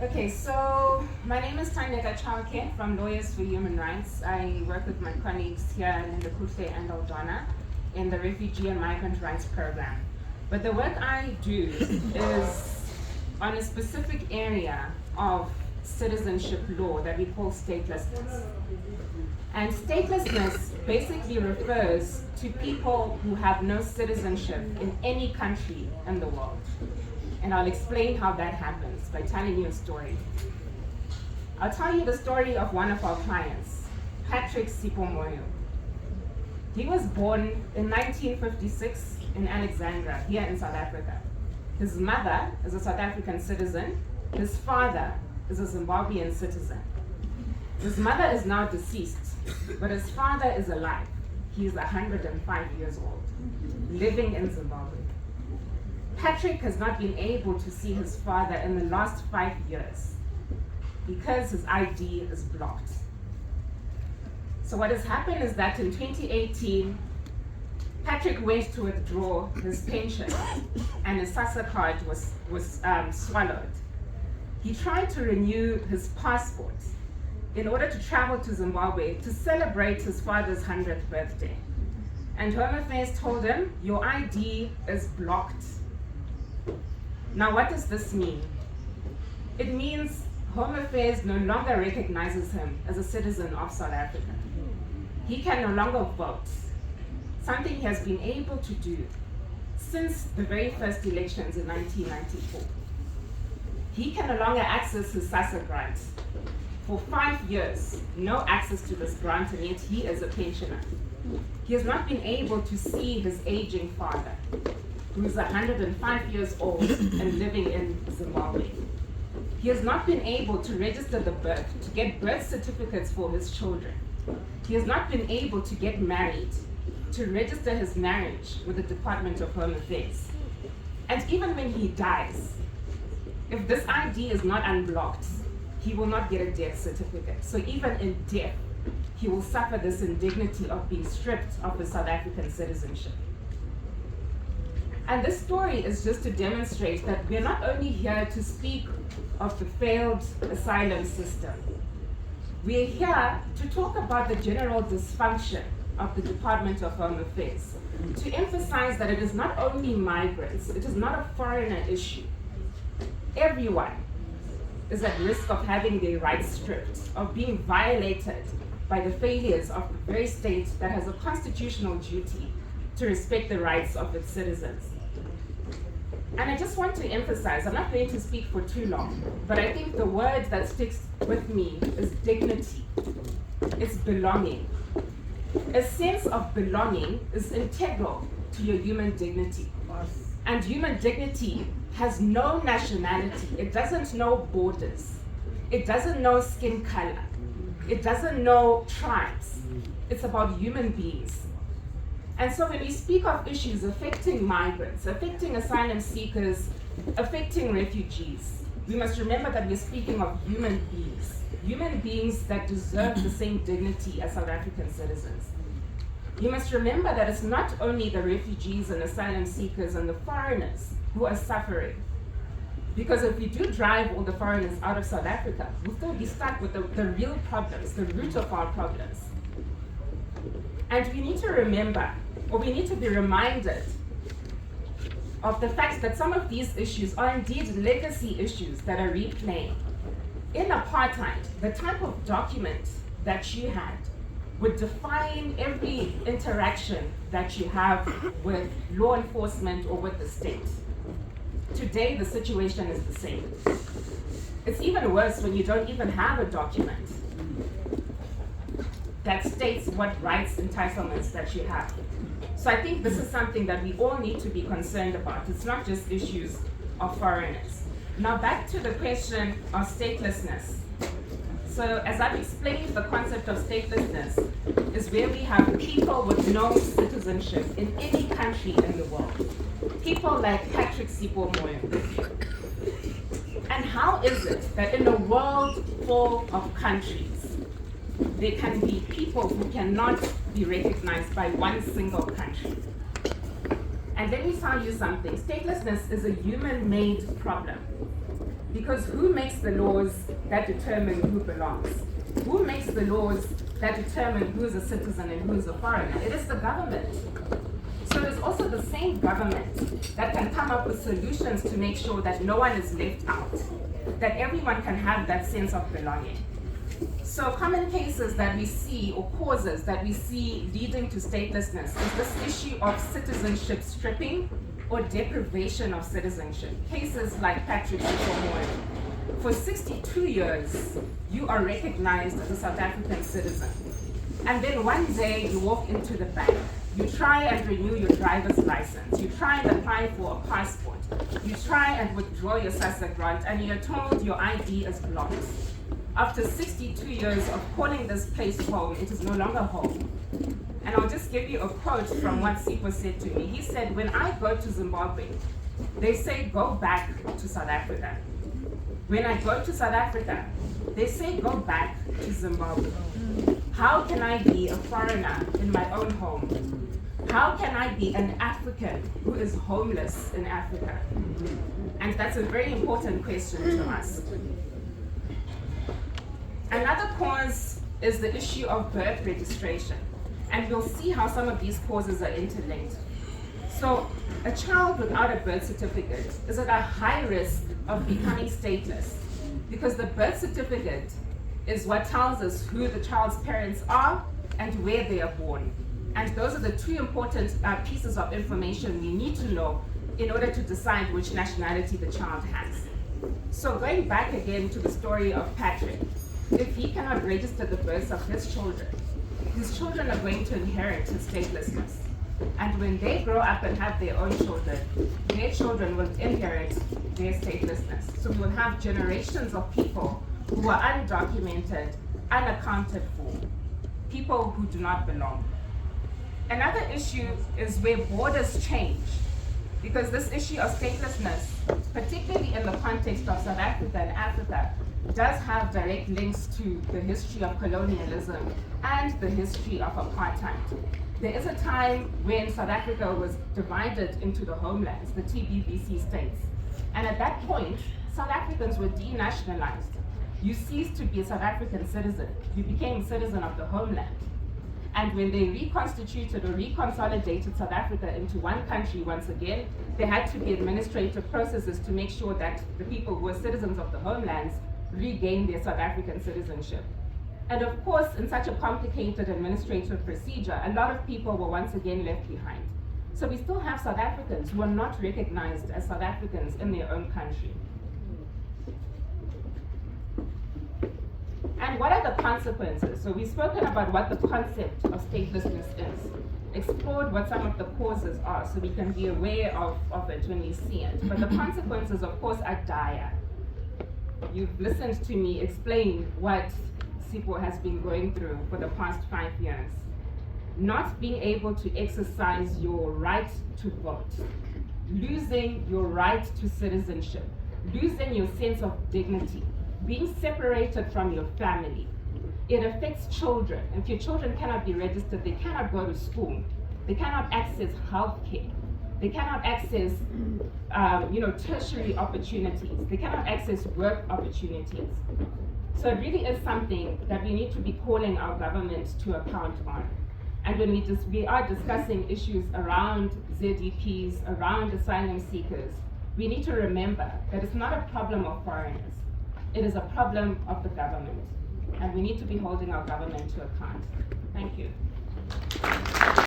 Okay, so my name is Tandeka Chauke from Lawyers for Human Rights. I work with my colleagues here in the Kutle and Aldana in the Refugee and Migrant Rights Program. But the work I do is on a specific area of citizenship law that we call statelessness. And statelessness basically refers to people who have no citizenship in any country in the world. And I'll explain how that happens by telling you a story. I'll tell you the story of one of our clients, Patrick Sipomoyo. He was born in 1956 in Alexandria, here in South Africa. His mother is a South African citizen. His father is a Zimbabwean citizen. His mother is now deceased, but his father is alive. He is 105 years old, living in Zimbabwe. Patrick has not been able to see his father in the last 5 years because his ID is blocked. So what has happened is that in 2018, Patrick went to withdraw his pension and his SASSA card was swallowed. He tried to renew his passport in order to travel to Zimbabwe to celebrate his father's 100th birthday. And Home Affairs told him, your ID is blocked. Now, what does this mean? It means Home Affairs no longer recognizes him as a citizen of South Africa. He can no longer vote, something he has been able to do since the very first elections in 1994. He can no longer access his SASSA grant. For 5 years, no access to this grant, and yet he is a pensioner. He has not been able to see his aging father, who is 105 years old and living in Zimbabwe. He has not been able to register the birth, to get birth certificates for his children. He has not been able to get married, to register his marriage with the Department of Home Affairs. And even when he dies, if this ID is not unblocked, he will not get a death certificate. So even in death, he will suffer this indignity of being stripped of his South African citizenship. And this story is just to demonstrate that we're not only here to speak of the failed asylum system, we're here to talk about the general dysfunction of the Department of Home Affairs, to emphasize that it is not only migrants, it is not a foreigner issue. Everyone is at risk of having their rights stripped, of being violated by the failures of the very state that has a constitutional duty to respect the rights of its citizens. And I just want to emphasize, I'm not going to speak for too long, but I think the word that sticks with me is dignity. It's belonging. A sense of belonging is integral to your human dignity. And human dignity has no nationality. It doesn't know borders. It doesn't know skin color. It doesn't know tribes. It's about human beings. And so when we speak of issues affecting migrants, affecting asylum seekers, affecting refugees, we must remember that we're speaking of human beings that deserve the same dignity as South African citizens. You must remember that it's not only the refugees and asylum seekers and the foreigners who are suffering. Because if we do drive all the foreigners out of South Africa, we'll still be stuck with the real problems, the root of our problems. And we need to remember, or we need to be reminded of the fact that some of these issues are indeed legacy issues that are replaying. In apartheid, the type of document that you had would define every interaction that you have with law enforcement or with the state. Today, the situation is the same. It's even worse when you don't even have a document that states what rights, entitlements that you have. So I think this is something that we all need to be concerned about. It's not just issues of foreigners. Now back to the question of statelessness. So as I've explained, the concept of statelessness is where we have people with no citizenship in any country in the world. People like Patrick Sipomoyo. And how is it that in a world full of countries, there can be people who cannot be recognized by one single country? And let me tell you something, statelessness is a human-made problem. Because who makes the laws that determine who belongs? Who makes the laws that determine who is a citizen and who is a foreigner? It is the government. So it's also the same government that can come up with solutions to make sure that no one is left out, that everyone can have that sense of belonging. So common cases that we see, or causes that we see leading to statelessness, is this issue of citizenship stripping or deprivation of citizenship. Cases like Patrick Sipho. For 62 years, you are recognized as a South African citizen. And then one day you walk into the bank, you try and renew your driver's license, you try and apply for a passport, you try and withdraw your SASSA grant, and you're told your ID is blocked. After 62 years of calling this place home, it is no longer home. And I'll just give you a quote from what Sipho said to me. He said, when I go to Zimbabwe, they say go back to South Africa. When I go to South Africa, they say go back to Zimbabwe. How can I be a foreigner in my own home? How can I be an African who is homeless in Africa? And that's a very important question to ask. Another cause is the issue of birth registration. And we'll see how some of these causes are interlinked. So a child without a birth certificate is at a high risk of becoming stateless, because the birth certificate is what tells us who the child's parents are and where they are born. And those are the two important pieces of information we need to know in order to decide which nationality the child has. So going back again to the story of Patrick, if he cannot register the births of his children are going to inherit his statelessness. And when they grow up and have their own children, their children will inherit their statelessness. So we will have generations of people who are undocumented, unaccounted for, people who do not belong. Another issue is where borders change, because this issue of statelessness, particularly in the context of South Africa and Africa, does have direct links to the history of colonialism and the history of apartheid. There is a time when South Africa was divided into the homelands, the TBVC states. And at that point, South Africans were denationalized. You ceased to be a South African citizen. You became a citizen of the homeland. And when they reconstituted or reconsolidated South Africa into one country once again, there had to be administrative processes to make sure that the people who were citizens of the homelands regained their South African citizenship. And of course, in such a complicated administrative procedure, a lot of people were once again left behind. So we still have South Africans who are not recognized as South Africans in their own country. And what are the consequences? So we've spoken about what the concept of statelessness is, explored what some of the causes are so we can be aware of it when we see it. But the consequences, of course, are dire. You've listened to me explain what Sipho has been going through for the past 5 years. Not being able to exercise your right to vote, losing your right to citizenship, losing your sense of dignity, being separated from your family. It affects children. If your children cannot be registered, they cannot go to school. They cannot access healthcare. They cannot access tertiary opportunities. They cannot access work opportunities. So it really is something that we need to be calling our government to account on. And when we are discussing issues around ZEPs, around asylum seekers, we need to remember that it's not a problem of foreigners. It is a problem of the government. And we need to be holding our government to account. Thank you.